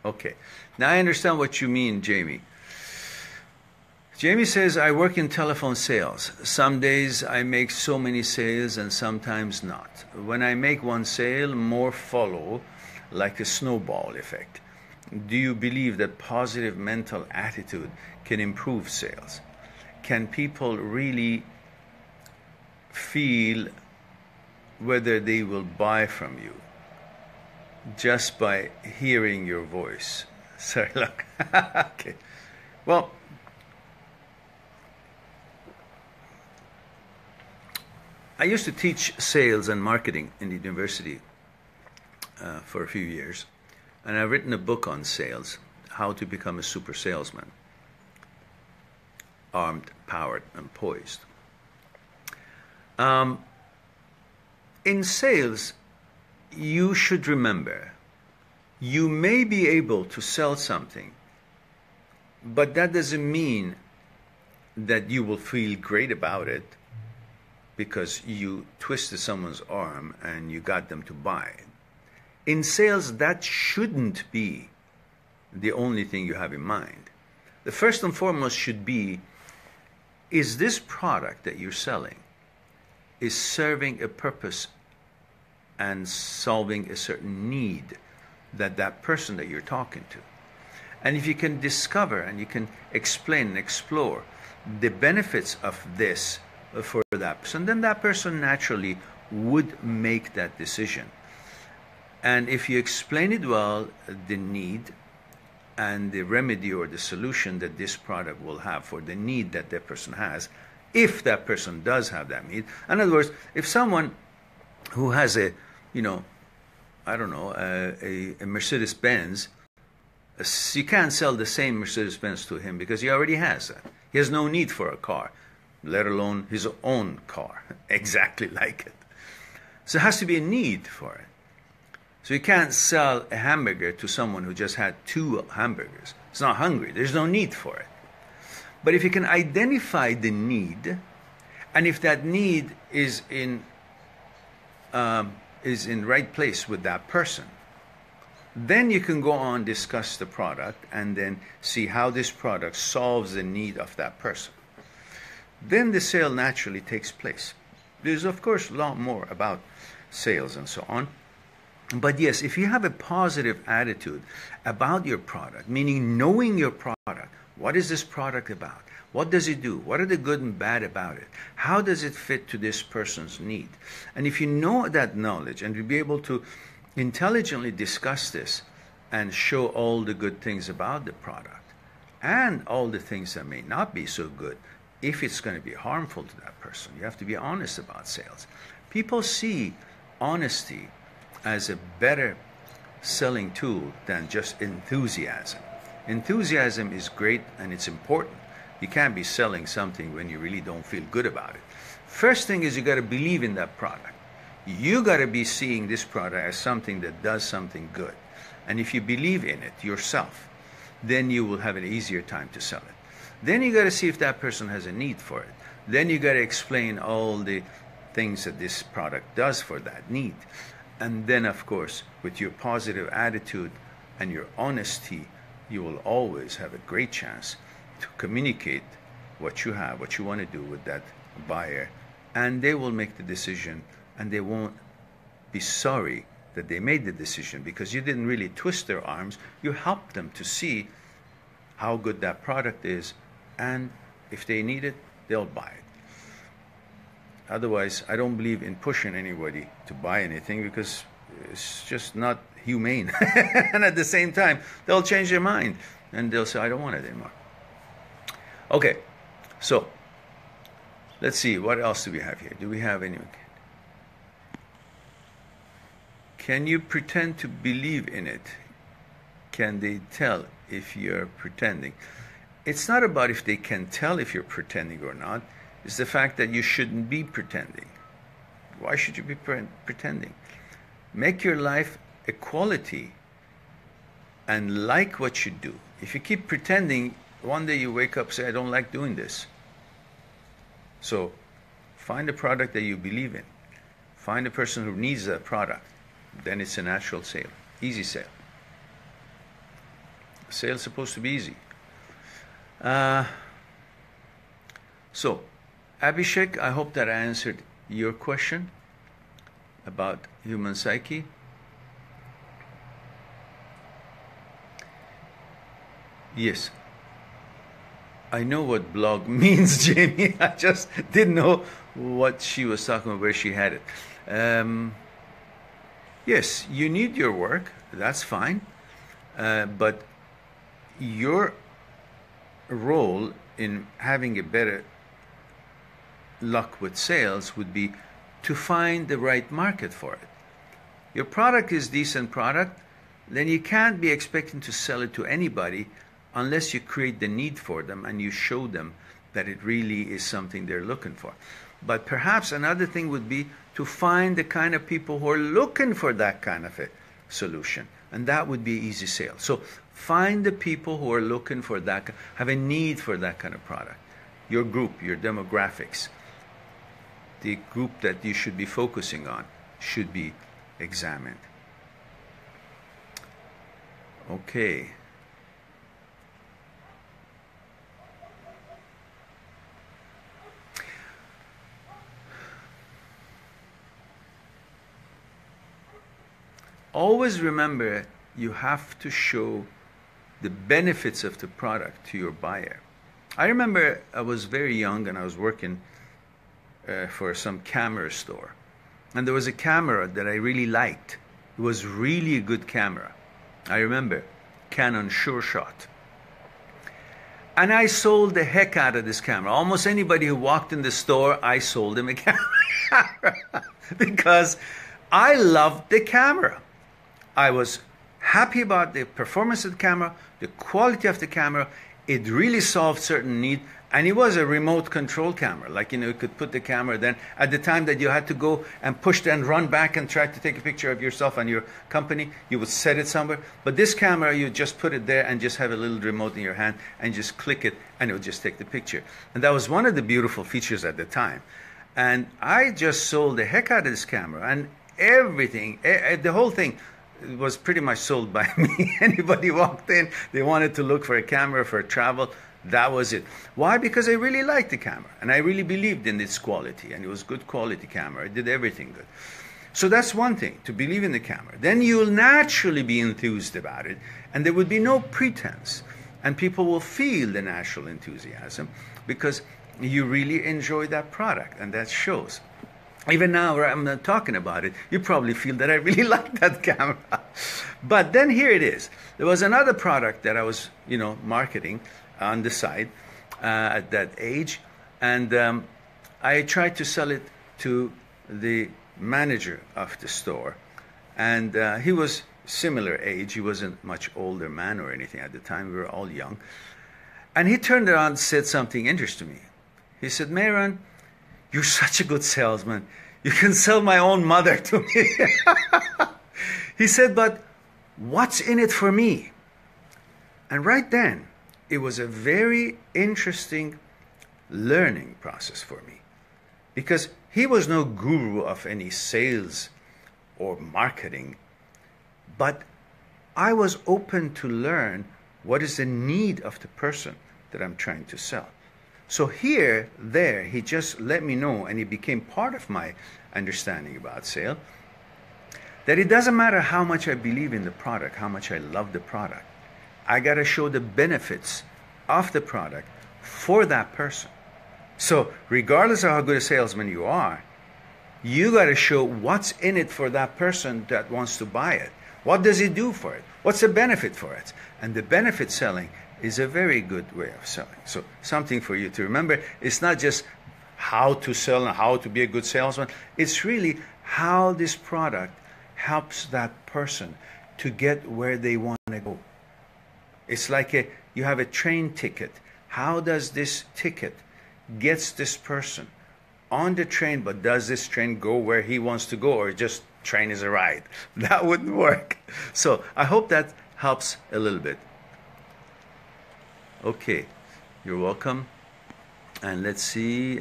Okay. Now I understand what you mean, Jamie. Jamie says, I work in telephone sales. Some days I make so many sales and sometimes not. When I make one sale, more follow, like a snowball effect. Do you believe that positive mental attitude can improve sales? Can people really feel whether they will buy from you just by hearing your voice? Sorry, look. Okay. Well, I used to teach sales and marketing in the university for a few years, and I've written a book on sales, How to Become a Super Salesman, Armed, Powered, and Poised. In sales, you should remember, you may be able to sell something, but that doesn't mean that you will feel great about it because you twisted someone's arm and you got them to buy it. In sales, that shouldn't be the only thing you have in mind. The first and foremost should be, is this product that you're selling is serving a purpose and solving a certain need that that person that you're talking to? And if you can discover and you can explain and explore the benefits of this for that person, then that person naturally would make that decision. And if you explain it well, the need and the remedy or the solution that this product will have for the need that that person has, if that person does have that need. In other words, if someone who has a, I don't know, a Mercedes-Benz, you can't sell the same Mercedes-Benz to him because he already has that. He has no need for a car, let alone his own car, exactly like it. So there has to be a need for it. So you can't sell a hamburger to someone who just had 2 hamburgers. It's not hungry. There's no need for it. But if you can identify the need, and if that need is in right place with that person, then you can go on, discuss the product, and then see how this product solves the need of that person. Then the sale naturally takes place. There's, of course, a lot more about sales and so on. But yes, if you have a positive attitude about your product, meaning knowing your product, what is this product about? What does it do? What are the good and bad about it? How does it fit to this person's need? And if you know that knowledge and you be able to intelligently discuss this and show all the good things about the product and all the things that may not be so good, if it's going to be harmful to that person, you have to be honest about sales. People see honesty as a better selling tool than just enthusiasm. Enthusiasm is great and it's important. You can't be selling something when you really don't feel good about it. First thing is you got to believe in that product. You got to be seeing this product as something that does something good. And if you believe in it yourself, then you will have an easier time to sell it. Then you got to see if that person has a need for it. Then you got to explain all the things that this product does for that need. And then, of course, with your positive attitude and your honesty, you will always have a great chance to communicate what you have, what you want to do with that buyer. And they will make the decision, and they won't be sorry that they made the decision because you didn't really twist their arms. You helped them to see how good that product is, and if they need it, they'll buy it. Otherwise, I don't believe in pushing anybody to buy anything because it's just not humane. And at the same time, they'll change their mind and they'll say, I don't want it anymore. Okay, so let's see, what else do we have here? Do we have any? Can you pretend to believe in it? Can they tell if you're pretending? It's not about if they can tell if you're pretending or not. It's the fact that you shouldn't be pretending. Why should you be pretending? Make your life a quality and like what you do. If you keep pretending, one day you wake up and say, I don't like doing this. So find a product that you believe in. Find a person who needs that product. Then it's a natural sale, easy sale. Sales is supposed to be easy. So, Abhishek, I hope that I answered your question about human psyche. Yes. I know what blog means, Jamie. I just didn't know what she was talking about, where she had it. Yes, you need your work. That's fine. But your role in having a better luck with sales would be to find the right market for it. Your product is decent product, then you can't be expecting to sell it to anybody unless you create the need for them and you show them that it really is something they're looking for. But perhaps another thing would be to find the kind of people who are looking for that kind of a solution, and that would be easy sale. So find the people who are looking for that, have a need for that kind of product. Your group, your demographics, the group that you should be focusing on should be examined. Okay. Always remember, you have to show the benefits of the product to your buyer. I remember I was very young and I was working for some camera store. And there was a camera that I really liked. It was really a good camera. I remember, Canon SureShot. And I sold the heck out of this camera. Almost anybody who walked in the store, I sold him a camera. Because I loved the camera. I was happy about the performance of the camera, the quality of the camera. It really solved certain need, and it was a remote control camera. Like, you could put the camera then at the time that you had to go and push and run back and try to take a picture of yourself and your company, you would set it somewhere. But this camera, you just put it there and just have a little remote in your hand and just click it and it would just take the picture. And that was one of the beautiful features at the time. And I just sold the heck out of this camera, and everything, the whole thing, it was pretty much sold by me. Anybody walked in, they wanted to look for a camera for travel, that was it. Why? Because I really liked the camera and I really believed in its quality, and it was good quality camera. It did everything good. So that's one thing, to believe in the camera. Then you'll naturally be enthused about it, and there would be no pretense, and people will feel the natural enthusiasm because you really enjoy that product, and that shows. Even now, where I'm not talking about it, you probably feel that I really like that camera. But then here it is. There was another product that I was, marketing on the side at that age, and I tried to sell it to the manager of the store, and he was similar age. He wasn't much older man or anything at the time. We were all young. And he turned around and said something interesting to me. He said, "Mehran, you're such a good salesman. You can sell my own mother to me." He said, "But what's in it for me?" And right then, it was a very interesting learning process for me, because he was no guru of any sales or marketing, but I was open to learn what is the need of the person that I'm trying to sell. So there, he just let me know, and it became part of my understanding about sale, that it doesn't matter how much I believe in the product, how much I love the product. I got to show the benefits of the product for that person. So regardless of how good a salesman you are, you got to show what's in it for that person that wants to buy it. What does it do for it? What's the benefit for it? And the benefit selling is a very good way of selling. So something for you to remember. It's not just how to sell and how to be a good salesman. It's really how this product helps that person to get where they want to go. It's like you have a train ticket. How does this ticket gets this person on the train, but does this train go where he wants to go, or just train is a ride? That wouldn't work. So I hope that helps a little bit. Okay, you're welcome. And let's see.